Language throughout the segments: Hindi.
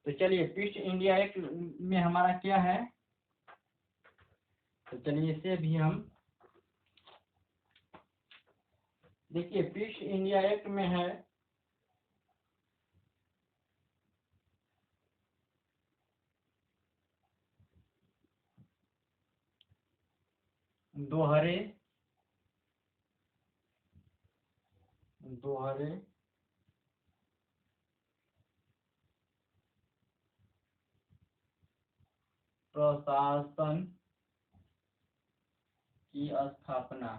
तो चलिए पीस इंडिया एक्ट में हमारा क्या है, तो चलिए इसे भी हम देखिए। पीस इंडिया एक्ट में है दोहरे प्रशासन की स्थापना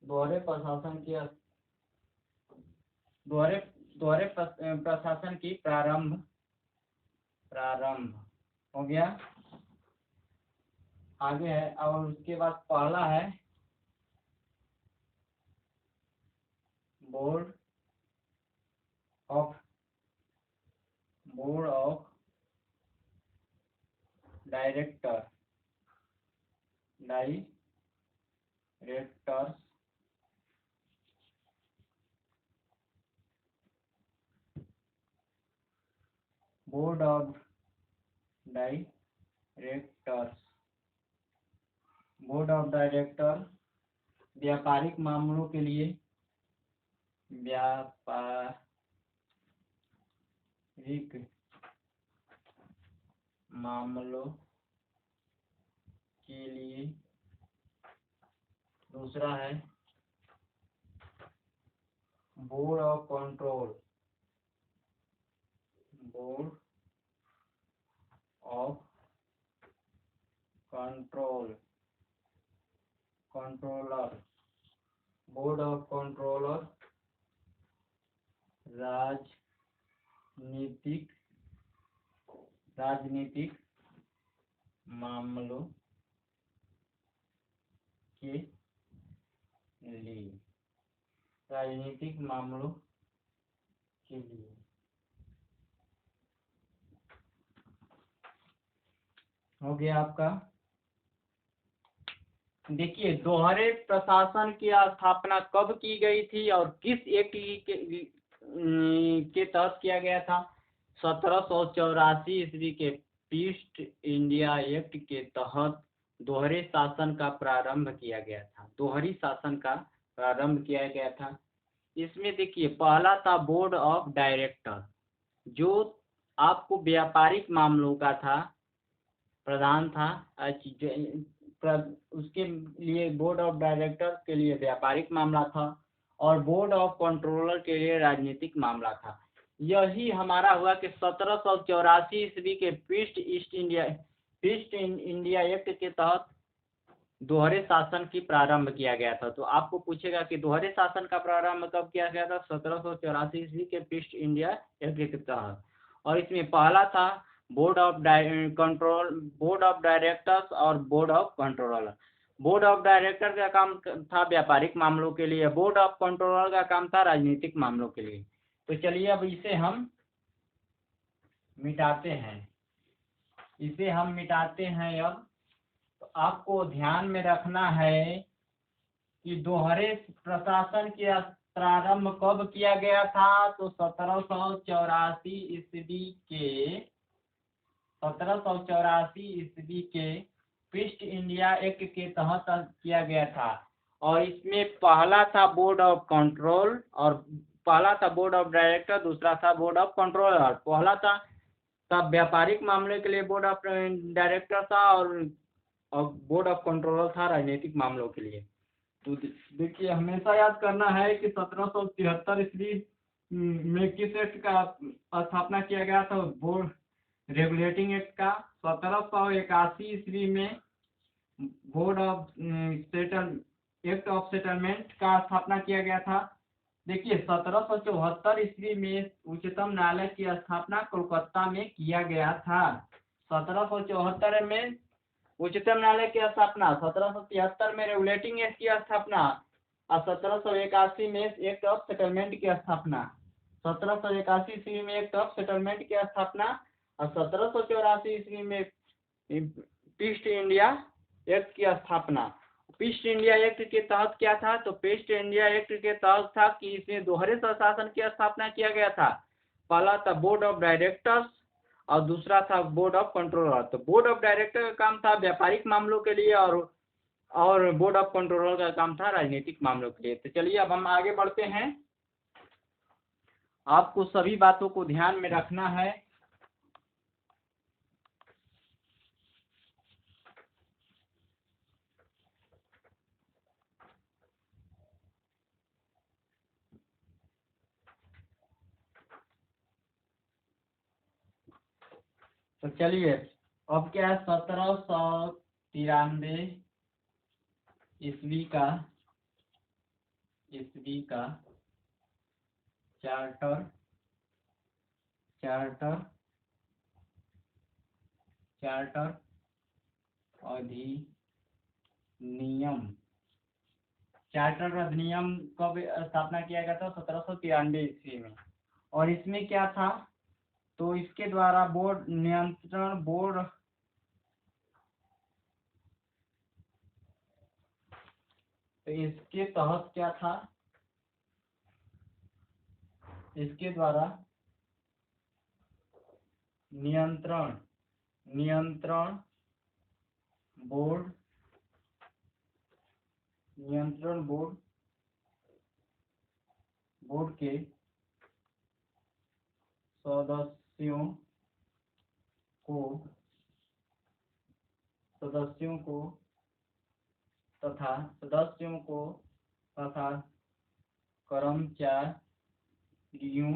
दोहरे प्रशासन की दोहरे प्रशासन की प्रारंभ हो गया। आगे है और उसके बाद पहला है board of directors board of director व्यापारिक मामलों के लिए दूसरा है बोर्ड ऑफ कंट्रोलर राजनीतिक मामलों के लिए हो गया आपका। देखिए दोहरे प्रशासन की स्थापना कब की गई थी और किस एक्ट के तहत किया गया था। 1784 ईस्वी के पीस इंडिया एक्ट के तहत दोहरे शासन का प्रारंभ किया गया था। इसमें देखिए पहला था बोर्ड ऑफ डायरेक्टर, जो आपको व्यापारिक मामलों का था प्रधान था। उसके लिए बोर्ड ऑफ डायरेक्टर के लिए व्यापारिक मामला था और बोर्ड ऑफ कंट्रोलर के लिए राजनीतिक मामला था। यही हमारा हुआ कि 1784 ईस्वी के पीस इंडिया एक्ट के तहत दोहरे शासन की प्रारंभ किया गया था। तो आपको पूछेगा कि दोहरे शासन का प्रारंभ कब किया गया था। 1784 ईस्वी के पीस इंडिया एक्ट के तहत। और इसमें पहला था बोर्ड ऑफ डायरेक्टर्स और board of controller. Board of director का काम था व्यापारिक मामलों के लिए, बोर्ड ऑफ कंट्रोलर का काम था राजनीतिक मामलों के लिए। तो चलिए अब इसे हम मिटाते हैं। अब तो आपको ध्यान में रखना है कि दोहरे प्रशासन की प्रारंभ कब किया गया था। तो 1784 ईस्वी के पीस इंडिया एक्ट के तहत किया गया था। और इसमें पहला था बोर्ड ऑफ कंट्रोल और पहला था बोर्ड ऑफ डायरेक्टर, दूसरा था बोर्ड ऑफ कंट्रोलर। पहला था तब व्यापारिक मामले के लिए बोर्ड ऑफ डायरेक्टर था और बोर्ड ऑफ कंट्रोलर था राजनीतिक मामलों के लिए। तो देखिए हमेशा याद करना है कि 1773 ईस्वी में किस एक्ट का स्थापना किया गया था। बोर्ड रेगुलेटिंग एक्ट का। 1781 ईस्वी में board of act of settlement का स्थापना किया गया था। देखिए 1774 ईस्वी में उच्चतम न्यायालय की स्थापना कोलकाता में किया गया था। 1774 में उच्चतम न्यायालय की स्थापना, 1773 में रेगुलेटिंग एक्ट की स्थापना और 1781 में एक्ट ऑफ सेटलमेंट की स्थापना। 1781 ईस्वी में एक्ट ऑफ सेटलमेंट की स्थापना और 1784 ईस्वी में पीस इंडिया एक्ट की स्थापना। ईस्ट इंडिया एक्ट के तहत क्या था, तो ईस्ट इंडिया एक्ट के तहत था कि इसमें दोहरे प्रशासन की स्थापना किया गया था। पहला था बोर्ड ऑफ डायरेक्टर्स और दूसरा था बोर्ड ऑफ कंट्रोलर। तो बोर्ड ऑफ डायरेक्टर का काम था व्यापारिक मामलों के लिए और बोर्ड ऑफ कंट्रोलर का काम था राजनीतिक मामलों के लिए। तो चलिए अब हम आगे बढ़ते हैं। आपको सभी बातों को ध्यान में रखना है। तो चलिए अब क्या है, 1793 ईस्वी का चार्टर चार्टर चार्टर अधिनियम चार्टर अधिनियम कब स्थापना किया गया था, 1793 ईस्वी में। और इसमें क्या था, तो इसके द्वारा बोर्ड नियंत्रण बोर्ड तो इसके तहत क्या था, इसके द्वारा नियंत्रण बोर्ड बोर्ड के सदस्यों को तथा कर्मचारियों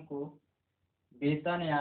को वेतन या